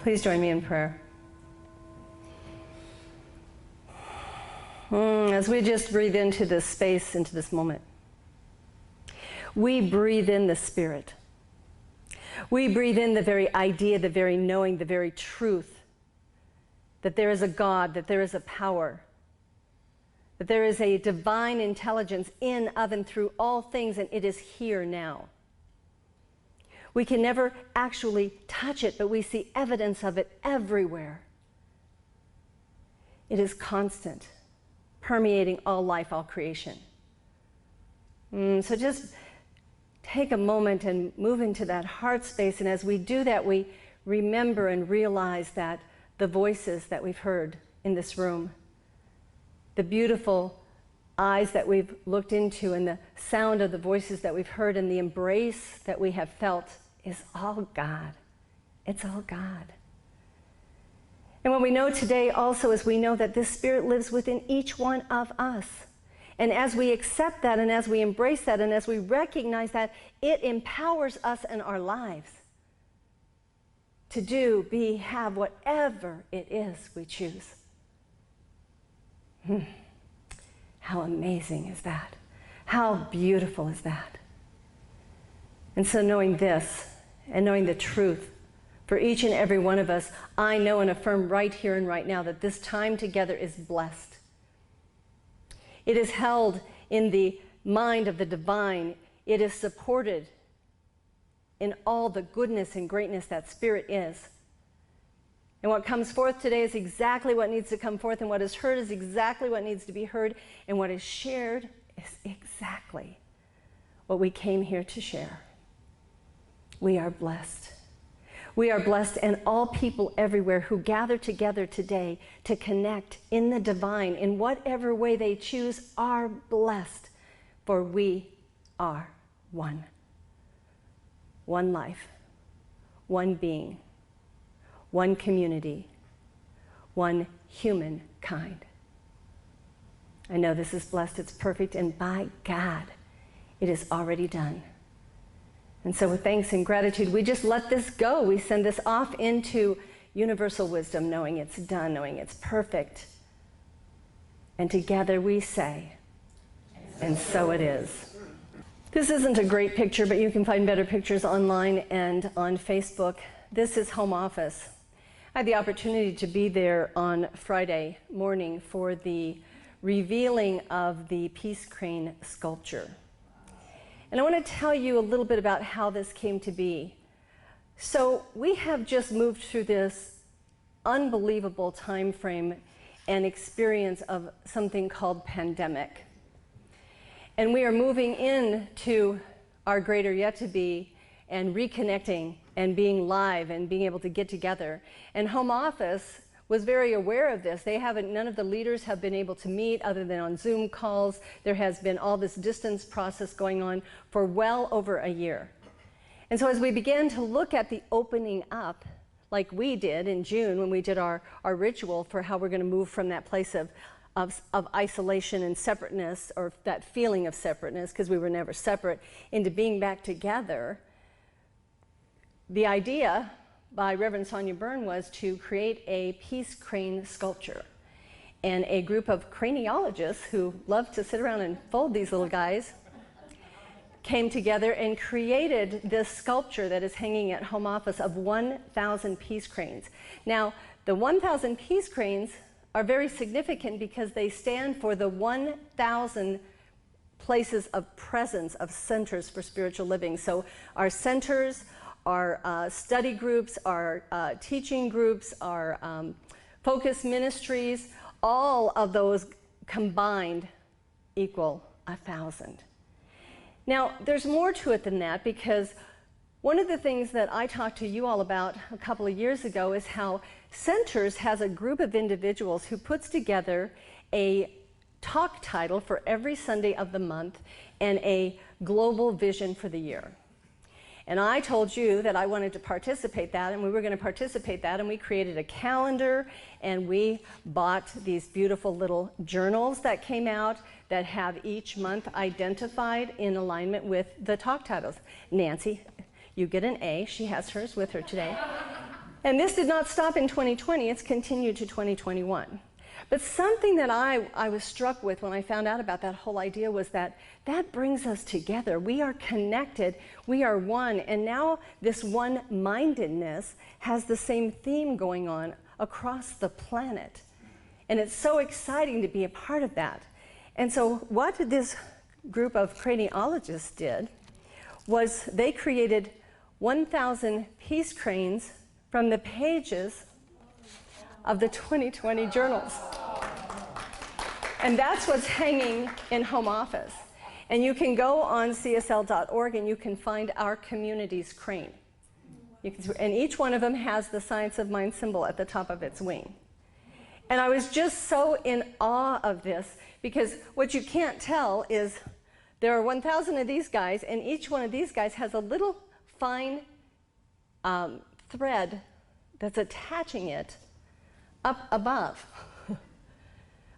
Please join me in prayer. As we just breathe into this space, into this moment, we breathe in the Spirit. We breathe in the very idea, the very knowing, the very truth that there is a God, that there is a power, that there is a divine intelligence in, of, and through all things, and it is here now. We can never actually touch it, but we see evidence of it everywhere. It is constant, permeating all life, all creation. So just take a moment and move into that heart space, and as we do that, we remember and realize that the voices that we've heard in this room, the beautiful eyes that we've looked into, and the sound of the voices that we've heard, and the embrace that we have felt is all God. It's all God. And what we know today also is we know that this Spirit lives within each one of us. And as we accept that, and as we embrace that, and as we recognize that, it empowers us in our lives to do, be, have whatever it is we choose. How amazing is that? How beautiful is that? And so knowing this, and knowing the truth for each and every one of us, I know and affirm right here and right now that this time together is blessed. It is held in the mind of the divine. It is supported in all the goodness and greatness that Spirit is. And what comes forth today is exactly what needs to come forth, and what is heard is exactly what needs to be heard, and what is shared is exactly what we came here to share. We are blessed. We are blessed, and all people everywhere who gather together today to connect in the divine, in whatever way they choose, are blessed, for we are one. One life, one being, one community, one humankind. I know this is blessed, it's perfect, and by God, it is already done. And so with thanks and gratitude, we just let this go. We send this off into universal wisdom, knowing it's done, knowing it's perfect. And together we say, and so it is. This isn't a great picture, but you can find better pictures online and on Facebook. This is home office. I had the opportunity to be there on Friday morning for the revealing of the Peace Crane sculpture. And I want to tell you a little bit about how this came to be. So we have just moved through this unbelievable time frame and experience of something called pandemic. And we are moving into our greater yet to be, and reconnecting and being live and being able to get together. And home office was very aware of this. None of the leaders have been able to meet other than on Zoom calls. There has been all this distance process going on for well over a year. And so as we began to look at the opening up, like we did in June when we did our ritual for how we're going to move from that place of isolation and separateness, or that feeling of separateness, because we were never separate, into being back together, the idea by Reverend Sonia Byrne was to create a peace crane sculpture. And a group of craniologists who love to sit around and fold these little guys came together and created this sculpture that is hanging at home office of 1,000 peace cranes. Now, the 1,000 peace cranes are very significant because they stand for the 1,000 places of presence of centers for spiritual living. So our centers, our study groups, our teaching groups, our focus ministries, all of those combined equal 1,000. Now, there's more to it than that, because one of the things that I talked to you all about a couple of years ago is how Centers has a group of individuals who puts together a talk title for every Sunday of the month and a global vision for the year. And I told you that I wanted to participate that, and we were going to participate that, and we created a calendar, and we bought these beautiful little journals that came out that have each month identified in alignment with the talk titles. Nancy, you get an A. She has hers with her today. And this did not stop in 2020, it's continued to 2021. But something that I was struck with when I found out about that whole idea was that brings us together. We are connected, we are one, and now this one-mindedness has the same theme going on across the planet. And it's so exciting to be a part of that. And so what this group of craniologists did was they created 1,000 peace cranes from the pages of the 2020 journals. And that's what's hanging in home office. And you can go on csl.org and you can find our community's crane. And each one of them has the Science of Mind symbol at the top of its wing. And I was just so in awe of this, because what you can't tell is there are 1,000 of these guys, and each one of these guys has a little fine thread that's attaching it up above.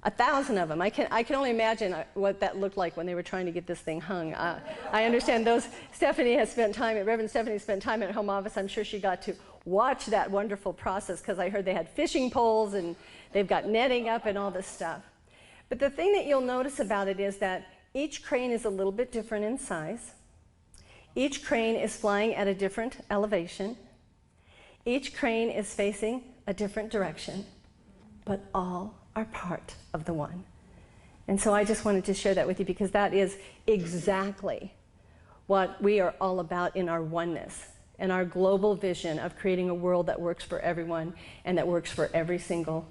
1,000 of them. I can only imagine what that looked like when they were trying to get this thing hung. I understand Reverend Stephanie spent time at home office. I'm sure she got to watch that wonderful process, because I heard they had fishing poles and they've got netting up and all this stuff. But the thing that you'll notice about it is that each crane is a little bit different in size. Each crane is flying at a different elevation. Each crane is facing a different direction, but all are part of the one. And so I just wanted to share that with you, because that is exactly what we are all about in our oneness and our global vision of creating a world that works for everyone and that works for every single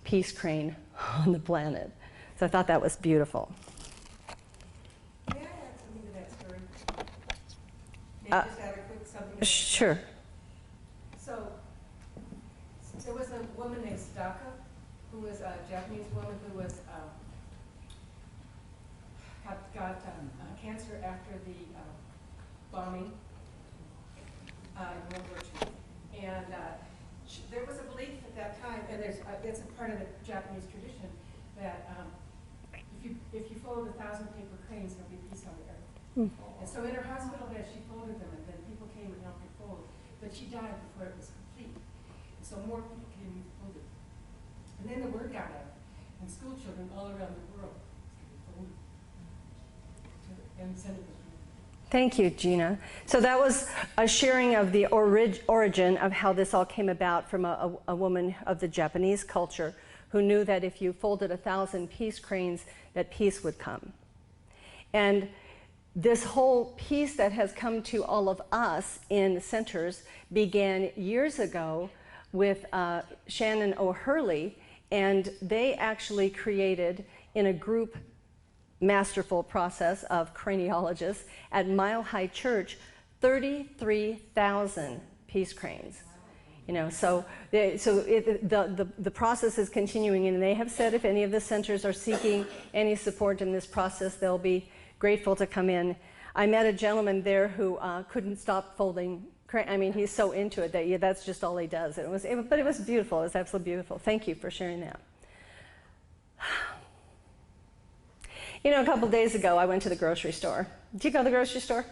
peace crane on the planet. So I thought that was beautiful. May I add something to that story? May I just add a quick something? Sure. So there was a woman named Sadaka, who was a Japanese woman who was got cancer after the bombing in World War II. And there was a belief at that time, and it's a part of the Japanese tradition, that if you fold 1,000 paper cranes, there'll be peace on the earth. Mm. And so in her hospital bed, she folded them, and then people came and helped her fold. But she died before it was complete. And so more people came and folded. And then the word got out, and school children all around the world folded and sent it. Thank you, Gina. So that was a sharing of the origin of how this all came about from a woman of the Japanese culture who knew that if you folded 1,000 peace cranes, that peace would come. And this whole peace that has come to all of us in centers began years ago with Shannon O'Hurley, and they actually created, in a group masterful process of craniologists at Mile High Church, 33,000 peace cranes. You know, so the process is continuing, and they have said if any of the centers are seeking any support in this process, they'll be grateful to come in. I met a gentleman there who couldn't stop folding. I mean, he's so into it that that's just all he does. But it was beautiful. It was absolutely beautiful. Thank you for sharing that. You know, a couple days ago, I went to the grocery store. Do you go to the grocery store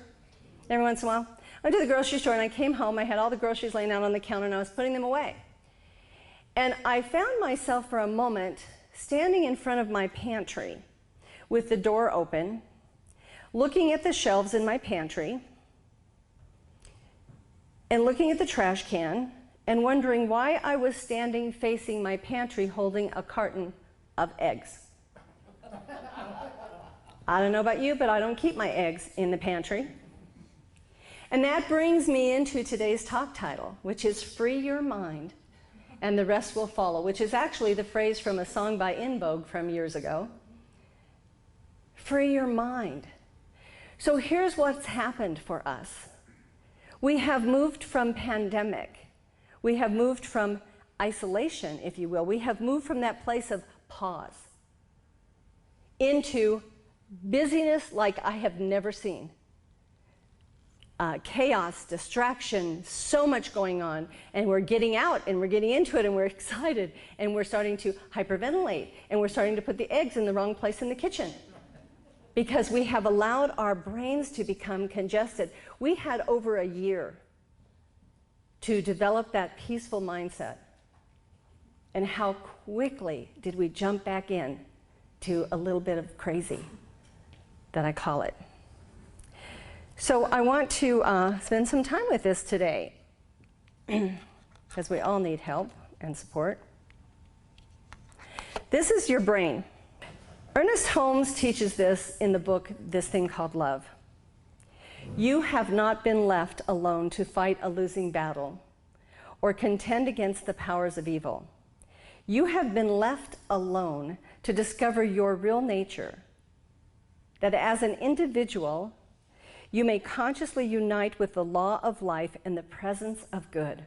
every once in a while? I went to the grocery store and I came home. I had all the groceries laying out on the counter and I was putting them away. And I found myself for a moment standing in front of my pantry with the door open, looking at the shelves in my pantry and looking at the trash can and wondering why I was standing facing my pantry holding a carton of eggs. I don't know about you, but I don't keep my eggs in the pantry. And that brings me into today's talk title, which is Free Your Mind and the Rest Will Follow, which is actually the phrase from a song by In Vogue from years ago. Free your mind. So here's what's happened for us. We have moved from pandemic. We have moved from isolation, if you will. We have moved from that place of pause into busyness like I have never seen. Chaos, distraction, so much going on, and we're getting out and we're getting into it and we're excited and we're starting to hyperventilate and we're starting to put the eggs in the wrong place in the kitchen because we have allowed our brains to become congested. We had over a year to develop that peaceful mindset. And how quickly did we jump back in to a little bit of crazy, that I call it. So I want to spend some time with this today, because we all need help and support. This is your brain. Ernest Holmes teaches this in the book, This Thing Called Love. You have not been left alone to fight a losing battle or contend against the powers of evil. You have been left alone to discover your real nature, that as an individual, you may consciously unite with the law of life in the presence of good.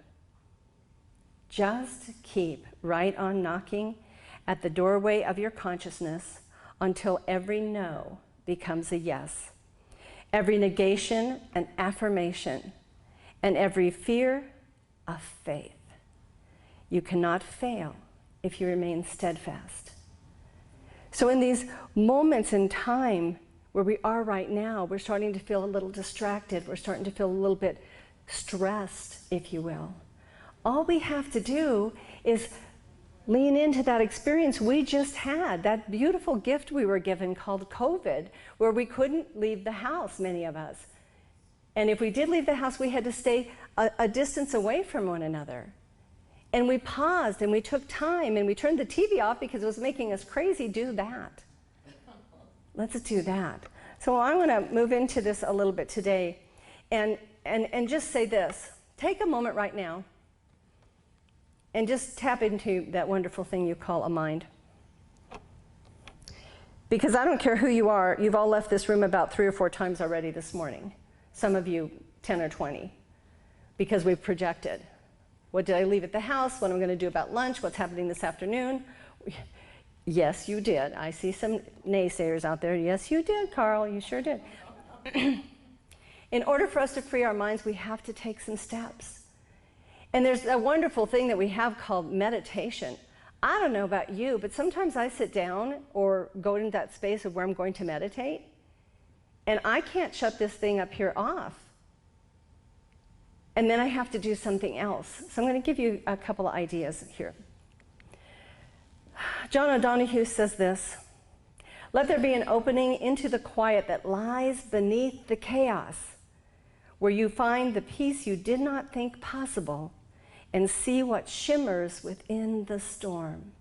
Just keep right on knocking at the doorway of your consciousness until every no becomes a yes, every negation an affirmation, and every fear a faith. You cannot fail if you remain steadfast. So in these moments in time where we are right now, we're starting to feel a little distracted, we're starting to feel a little bit stressed, if you will. All we have to do is lean into that experience we just had, that beautiful gift we were given called COVID, where we couldn't leave the house, many of us. And if we did leave the house, we had to stay a distance away from one another. And we paused and we took time and we turned the TV off because it was making us crazy. Do that. Let's do that. So I want to move into this a little bit today and just say this. Take a moment right now and just tap into that wonderful thing you call a mind. Because I don't care who you are, you've all left this room about 3 or 4 times already this morning. Some of you 10 or 20, because we've projected. What did I leave at the house? What am I going to do about lunch? What's happening this afternoon? Yes, you did. I see some naysayers out there. Yes, you did, Carl. You sure did. In order for us to free our minds, we have to take some steps. And there's a wonderful thing that we have called meditation. I don't know about you, but sometimes I sit down or go into that space of where I'm going to meditate, and I can't shut this thing up here off. And then I have to do something else. So I'm going to give you a couple of ideas here. John O'Donohue says this: let there be an opening into the quiet that lies beneath the chaos, where you find the peace you did not think possible and see what shimmers within the storm.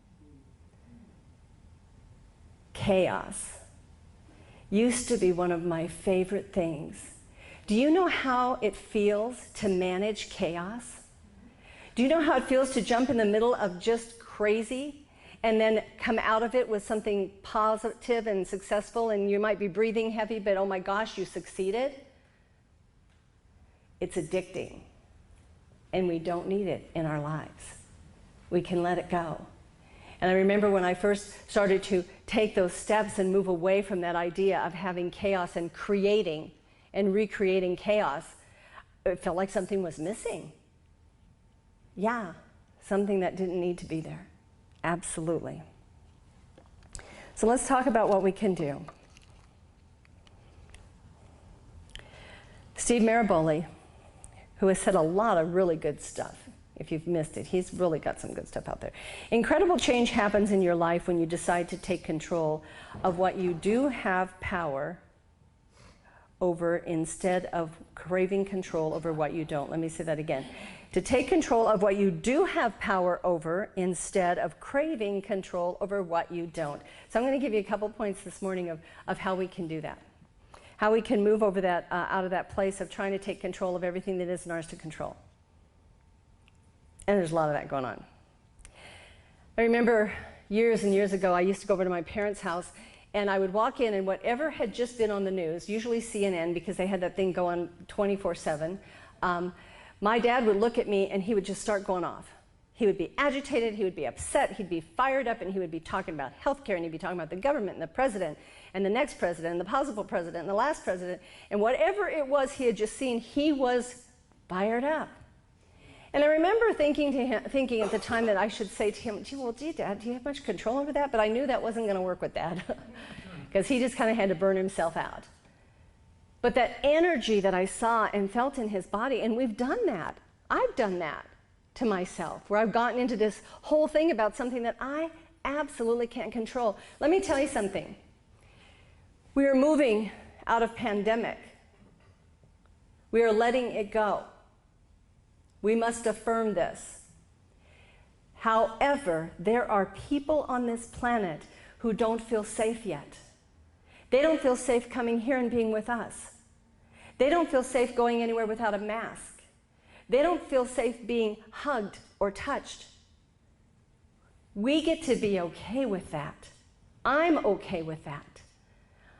Chaos used to be one of my favorite things. Do you know how it feels to manage chaos? Do you know how it feels to jump in the middle of just crazy and then come out of it with something positive and successful, and you might be breathing heavy, but oh my gosh, you succeeded? It's addicting, and we don't need it in our lives. We can let it go. And I remember when I first started to take those steps and move away from that idea of having chaos and creating and recreating chaos, it felt like something was missing. Yeah, something that didn't need to be there. Absolutely. So let's talk about what we can do. Steve Maraboli, who has said a lot of really good stuff. If you've missed it, he's really got some good stuff out there. Incredible change happens in your life when you decide to take control of what you do have power over instead of craving control over what you don't. Let me say that again. To take control of what you do have power over instead of craving control over what you don't. So I'm going to give you a couple points this morning of how we can do that. How we can move over that, out of that place of trying to take control of everything that isn't ours to control. And there's a lot of that going on. I remember years and years ago, I used to go over to my parents' house, and I would walk in, and whatever had just been on the news, usually CNN, because they had that thing go on 24/7, my dad would look at me, and he would just start going off. He would be agitated, he would be upset, he'd be fired up, and he would be talking about healthcare, and he'd be talking about the government, and the president, and the next president, and the possible president, and the last president, and whatever it was he had just seen, he was fired up. And I remember thinking at the time that I should say to him, gee, Dad, do you have much control over that? But I knew that wasn't going to work with Dad, because he just kind of had to burn himself out. But that energy that I saw and felt in his body, and we've done that. I've done that to myself, where I've gotten into this whole thing about something that I absolutely can't control. Let me tell you something. We are moving out of pandemic. We are letting it go. We must affirm this. However, there are people on this planet who don't feel safe yet. They don't feel safe coming here and being with us. They don't feel safe going anywhere without a mask. They don't feel safe being hugged or touched. We get to be okay with that. I'm okay with that.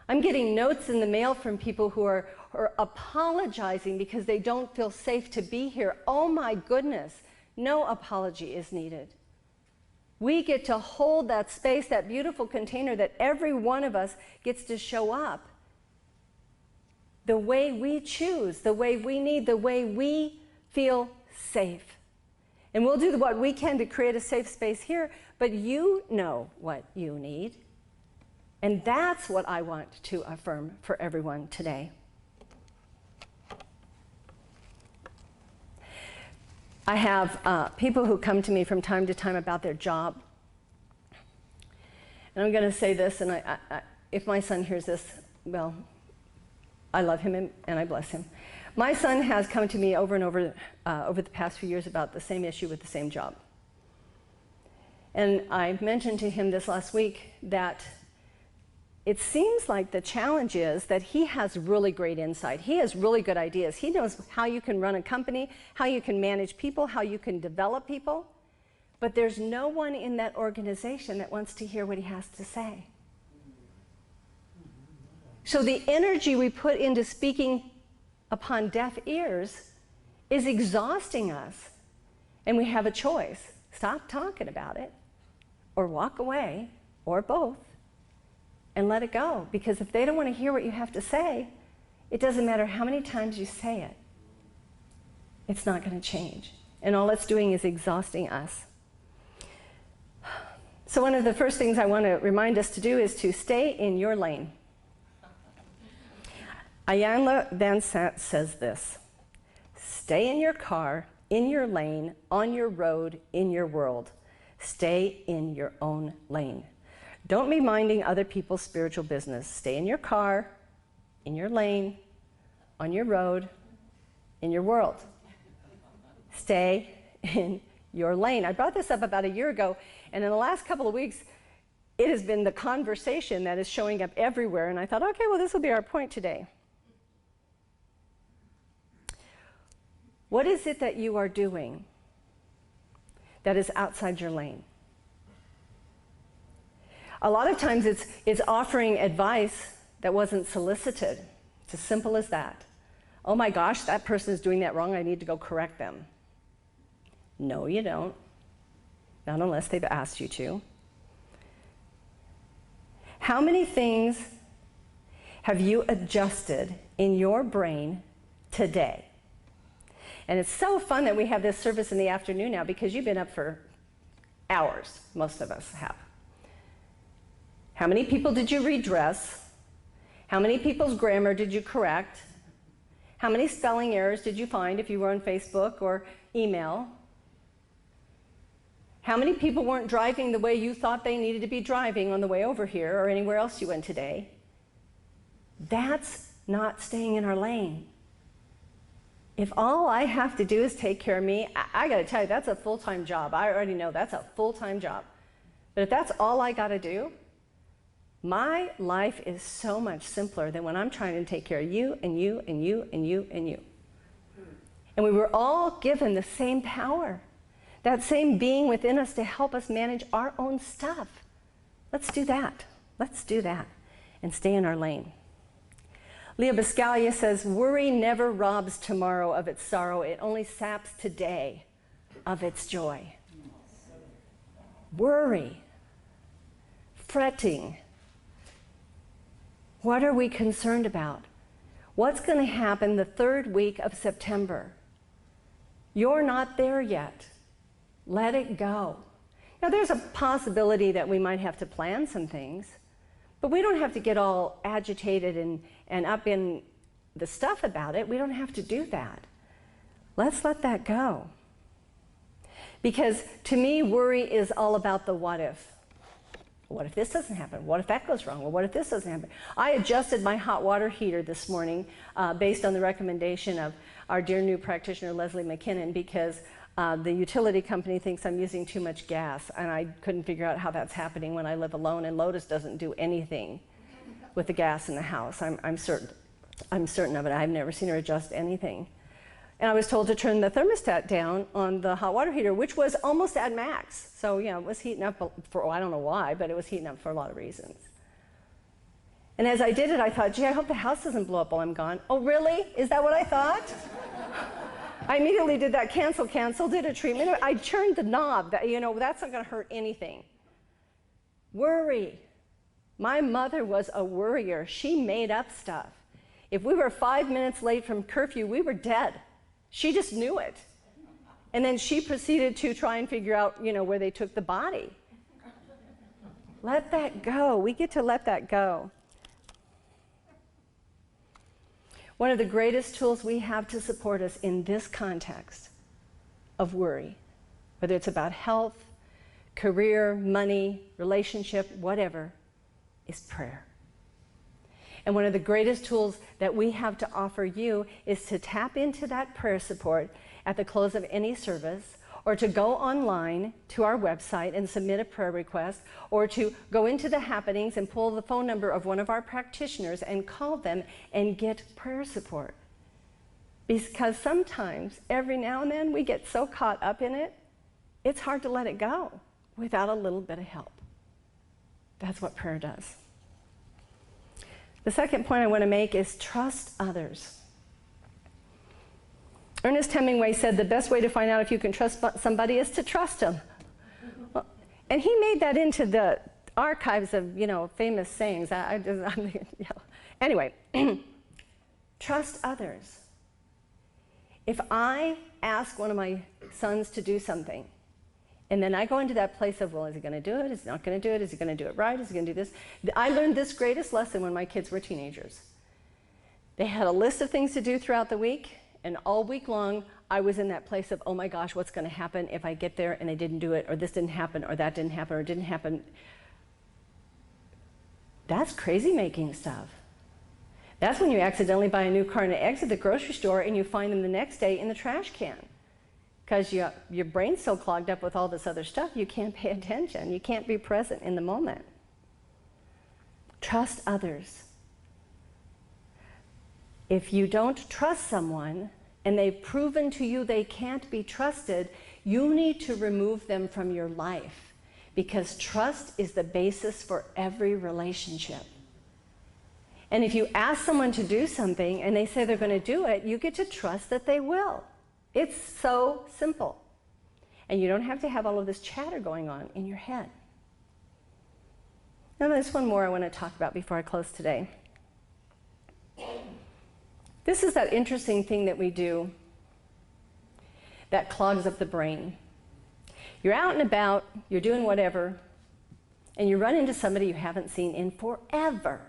I'm getting notes in the mail from people who are apologizing because they don't feel safe to be here. Oh my goodness, no apology is needed. We get to hold that space, that beautiful container that every one of us gets to show up the way we choose, the way we need, the way we feel safe. And we'll do what we can to create a safe space here, but you know what you need. And that's what I want to affirm for everyone today. I have people who come to me from time to time about their job. And I'm going to say this, and if my son hears this, well, I love him and I bless him. My son has come to me over and over over the past few years about the same issue with the same job. And I mentioned to him this last week that it seems like the challenge is that he has really great insight. He has really good ideas. He knows how you can run a company, how you can manage people, how you can develop people. But there's no one in that organization that wants to hear what he has to say. So the energy we put into speaking upon deaf ears is exhausting us. And we have a choice. Stop talking about it, or walk away, or both. And let it go, because if they don't want to hear what you have to say, it doesn't matter how many times you say it. It's not going to change. And all it's doing is exhausting us. So one of the first things I want to remind us to do is to stay in your lane. Iyanla Vanzant says this: stay in your car, in your lane, on your road, in your world. Stay in your own lane. Don't be minding other people's spiritual business. Stay in your car, in your lane, on your road, in your world. Stay in your lane. I brought this up about a year ago, and in the last couple of weeks, it has been the conversation that is showing up everywhere, and I thought, okay, well, this will be our point today. What is it that you are doing that is outside your lane? A lot of times it's offering advice that wasn't solicited. It's as simple as that. Oh my gosh, that person is doing that wrong. I need to go correct them. No, you don't. Not unless they've asked you to. How many things have you adjusted in your brain today? And it's so fun that we have this service in the afternoon now, because you've been up for hours, most of us have. How many people did you redress? How many people's grammar did you correct? How many spelling errors did you find if you were on Facebook or email? How many people weren't driving the way you thought they needed to be driving on the way over here or anywhere else you went today? That's not staying in our lane. If all I have to do is take care of me, I got to tell you, that's a full-time job. I already know that's a full-time job. But if that's all I got to do, my life is so much simpler than when I'm trying to take care of you and you and you and you and you. And we were all given the same power, that same being within us to help us manage our own stuff. Let's do that. Let's do that and stay in our lane. Leo Buscaglia says, worry never robs tomorrow of its sorrow. It only saps today of its joy. Worry, fretting. What are we concerned about? What's going to happen the third week of September? You're not there yet. Let it go. Now, there's a possibility that we might have to plan some things, but we don't have to get all agitated and up in the stuff about it. We don't have to do that. Let's let that go. Because to me, worry is all about the what if. What if this doesn't happen? What if that goes wrong? Well, what if this doesn't happen? I adjusted my hot water heater this morning based on the recommendation of our dear new practitioner, Leslie McKinnon, because the utility company thinks I'm using too much gas, and I couldn't figure out how that's happening when I live alone, and Lotus doesn't do anything with the gas in the house. I'm certain of it. I've never seen her adjust anything. And I was told to turn the thermostat down on the hot water heater, which was almost at max. So, yeah, it was heating up for, I don't know why, but it was heating up for a lot of reasons. And as I did it, I thought, gee, I hope the house doesn't blow up while I'm gone. Oh, really? Is that what I thought? I immediately did that cancel, did a treatment. I turned the knob. That's not going to hurt anything. Worry. My mother was a worrier. She made up stuff. If we were 5 minutes late from curfew, we were dead. She just knew it. And then she proceeded to try and figure out, where they took the body. Let that go. We get to let that go. One of the greatest tools we have to support us in this context of worry, whether it's about health, career, money, relationship, whatever, is prayer. And one of the greatest tools that we have to offer you is to tap into that prayer support at the close of any service, or to go online to our website and submit a prayer request, or to go into the happenings and pull the phone number of one of our practitioners and call them and get prayer support. Because sometimes, every now and then, we get so caught up in it, it's hard to let it go without a little bit of help. That's what prayer does. The second point I want to make is trust others. Ernest Hemingway said the best way to find out if you can trust somebody is to trust them. Well, and he made that into the archives of, famous sayings. Anyway, trust others. If I ask one of my sons to do something, and then I go into that place of, well, is he going to do it? Is he not going to do it? Is he going to do it right? Is he going to do this? I learned this greatest lesson when my kids were teenagers. They had a list of things to do throughout the week, and all week long, I was in that place of, oh my gosh, what's going to happen if I get there and I didn't do it, or this didn't happen, or that didn't happen, or it didn't happen. That's crazy making stuff. That's when you accidentally buy a new car and exit the grocery store and you find them the next day in the trash can. Because your brain's so clogged up with all this other stuff, you can't pay attention. You can't be present in the moment. Trust others. If you don't trust someone, and they've proven to you they can't be trusted, you need to remove them from your life. Because trust is the basis for every relationship. And if you ask someone to do something, and they say they're going to do it, you get to trust that they will. It's so simple. And you don't have to have all of this chatter going on in your head. Now there's one more I want to talk about before I close today. This is that interesting thing that we do that clogs up the brain. You're out and about, you're doing whatever, and you run into somebody you haven't seen in forever.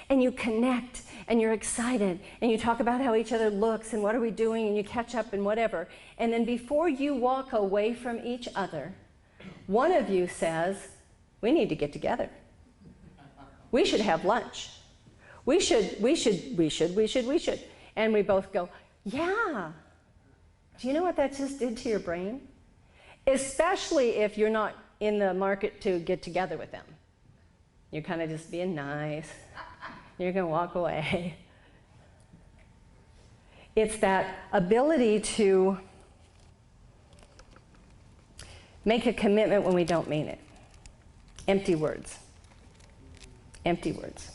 And you connect, and you're excited, and you talk about how each other looks, and what are we doing, and you catch up and whatever. And then before you walk away from each other, one of you says, we need to get together. We should have lunch. We should. And we both go, yeah. Do you know what that just did to your brain? Especially if you're not in the market to get together with them. You're kind of just being nice. You're going to walk away. It's that ability to make a commitment when we don't mean it. Empty words. Empty words.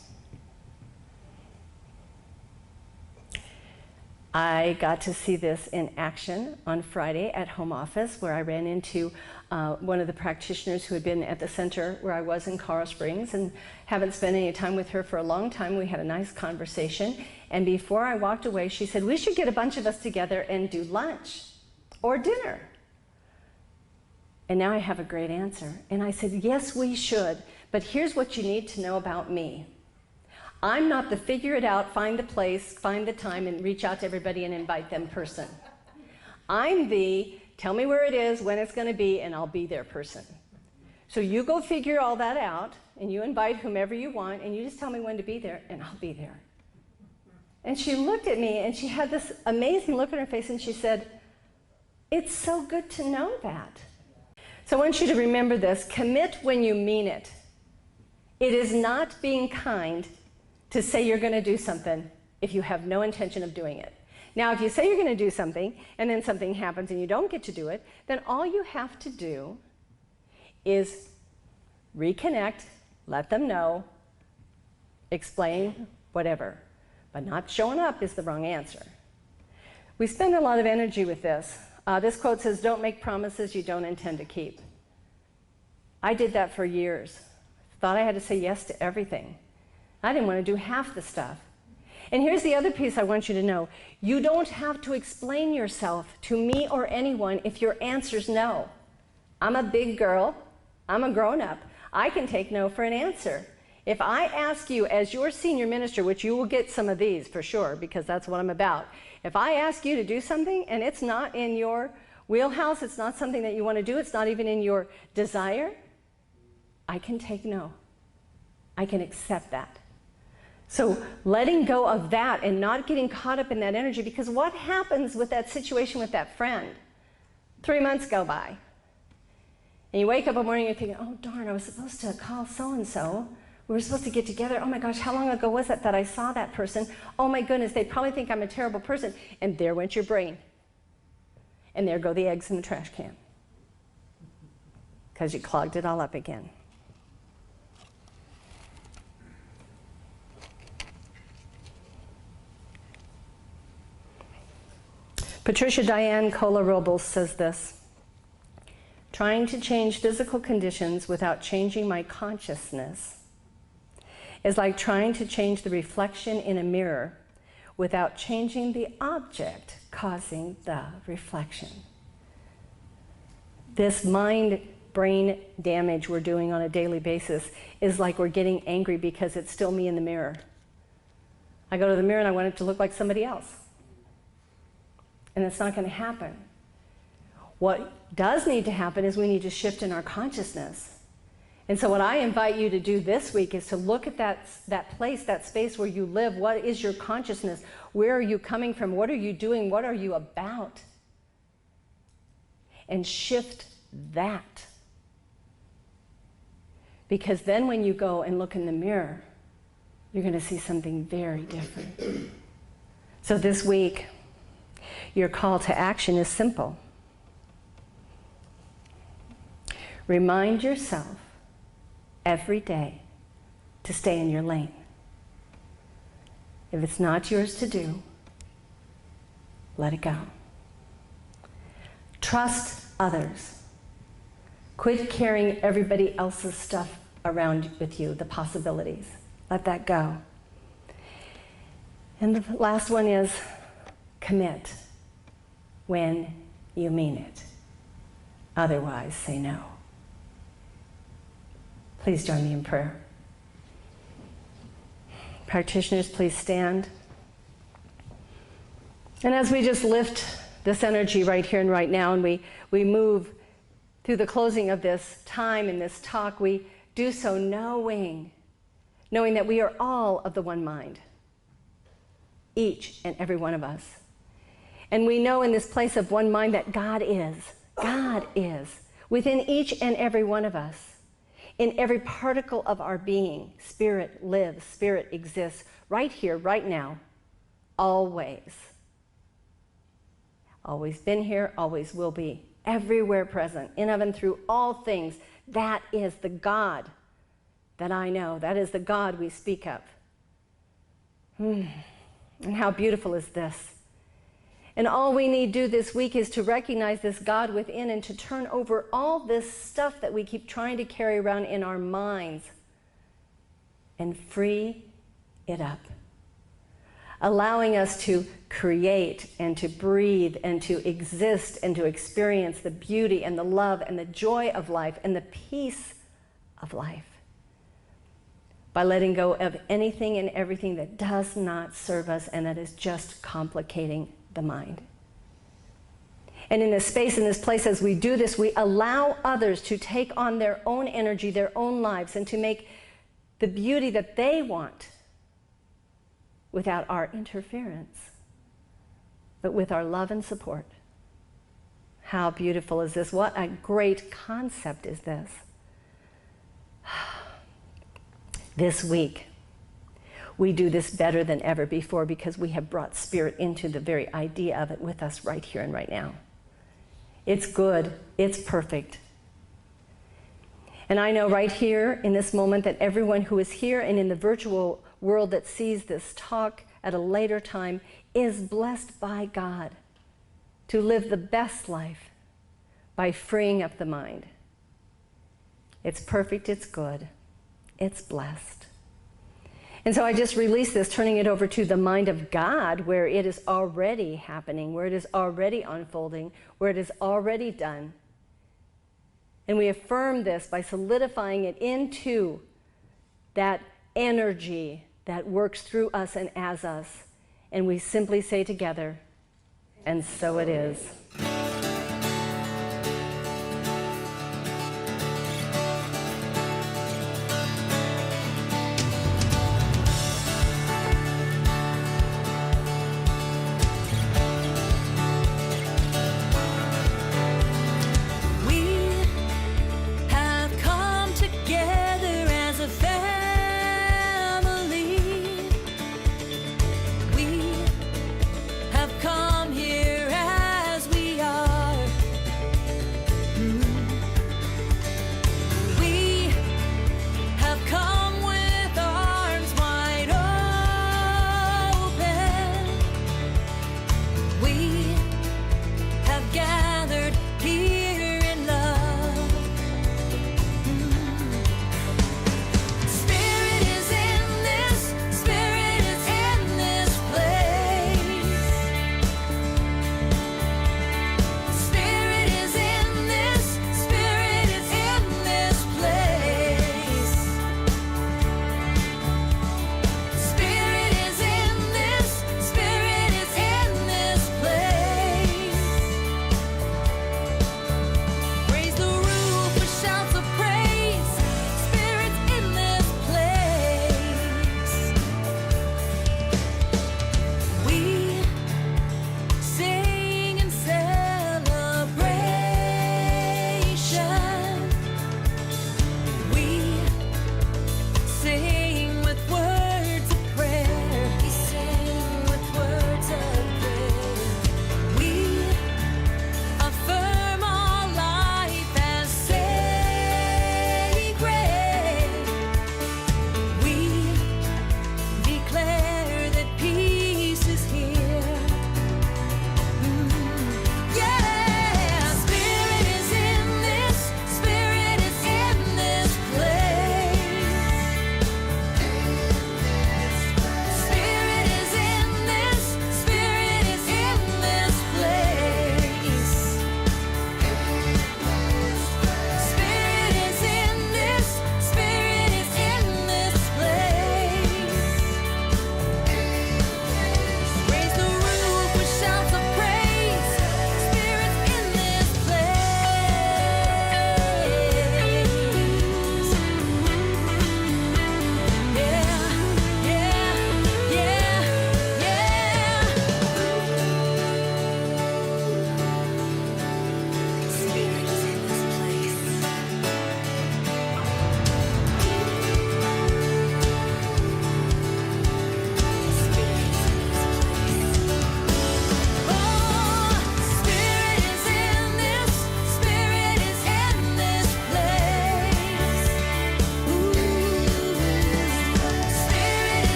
I got to see this in action on Friday at home office, where I ran into one of the practitioners who had been at the center where I was in Colorado Springs, and haven't spent any time with her for a long time. We had a nice conversation, and before I walked away, she said, we should get a bunch of us together and do lunch or dinner. And now I have a great answer. And I said, yes, we should, but here's what you need to know about me. I'm not the figure it out, find the place, find the time, and reach out to everybody and invite them person. I'm the tell me where it is, when it's going to be, and I'll be there person. So you go figure all that out, and you invite whomever you want, and you just tell me when to be there, and I'll be there. And she looked at me, and she had this amazing look on her face, and she said, it's so good to know that. So I want you to remember this. Commit when you mean it. It is not being kind to say you're going to do something if you have no intention of doing it. Now, if you say you're going to do something, and then something happens and you don't get to do it, then all you have to do is reconnect, let them know, explain, whatever. But not showing up is the wrong answer. We spend a lot of energy with this. This quote says, don't make promises you don't intend to keep. I did that for years. Thought I had to say yes to everything. I didn't want to do half the stuff. And here's the other piece I want you to know. You don't have to explain yourself to me or anyone if your answer's no. I'm a big girl. I'm a grown-up. I can take no for an answer. If I ask you as your senior minister, which you will get some of these for sure because that's what I'm about. If I ask you to do something and it's not in your wheelhouse, it's not something that you want to do, it's not even in your desire, I can take no. I can accept that. So letting go of that and not getting caught up in that energy, because what happens with that situation with that friend? 3 months go by. And you wake up in the morning and you're thinking, oh darn, I was supposed to call so-and-so. We were supposed to get together. Oh my gosh, how long ago was that I saw that person? Oh my goodness, they probably think I'm a terrible person. And there went your brain. And there go the eggs in the trash can. Because you clogged it all up again. Patricia Diane Kola-Robles says this: trying to change physical conditions without changing my consciousness is like trying to change the reflection in a mirror without changing the object causing the reflection. This mind-brain damage we're doing on a daily basis is like we're getting angry because it's still me in the mirror. I go to the mirror and I want it to look like somebody else. And it's not going to happen. What does need to happen is we need to shift in our consciousness. And so what I invite you to do this week is to look at that place, that space where you live. What is your consciousness? Where are you coming from? What are you doing? What are you about? And shift that. Because then when you go and look in the mirror, you're going to see something very different. So this week, your call to action is simple. Remind yourself every day to stay in your lane. If it's not yours to do, let it go. Trust others. Quit carrying everybody else's stuff around with you, the possibilities. Let that go. And the last one is commit when you mean it. Otherwise, say no. Please join me in prayer. Practitioners, please stand. And as we just lift this energy right here and right now, and we move through the closing of this time and this talk, we do so knowing that we are all of the one mind. Each and every one of us. And we know in this place of one mind that God is within each and every one of us. In every particle of our being, Spirit lives, Spirit exists, right here, right now, always. Always been here, always will be, everywhere present, in, of, and through all things. That is the God that I know. That is the God we speak of. And how beautiful is this? And all we need to do this week is to recognize this God within and to turn over all this stuff that we keep trying to carry around in our minds and free it up. Allowing us to create and to breathe and to exist and to experience the beauty and the love and the joy of life and the peace of life. By letting go of anything and everything that does not serve us and that is just complicating the mind. And in this space, in this place, as we do this, we allow others to take on their own energy, their own lives, and to make the beauty that they want without our interference, but with our love and support. How beautiful is this? What a great concept is this? This week, we do this better than ever before because we have brought Spirit into the very idea of it with us right here and right now. It's good. It's perfect. And I know right here in this moment that everyone who is here and in the virtual world that sees this talk at a later time is blessed by God to live the best life by freeing up the mind. It's perfect, it's good, it's blessed. And so I just release this, turning it over to the mind of God, where it is already happening, where it is already unfolding, where it is already done. And we affirm this by solidifying it into that energy that works through us and as us. And we simply say together, and so it is.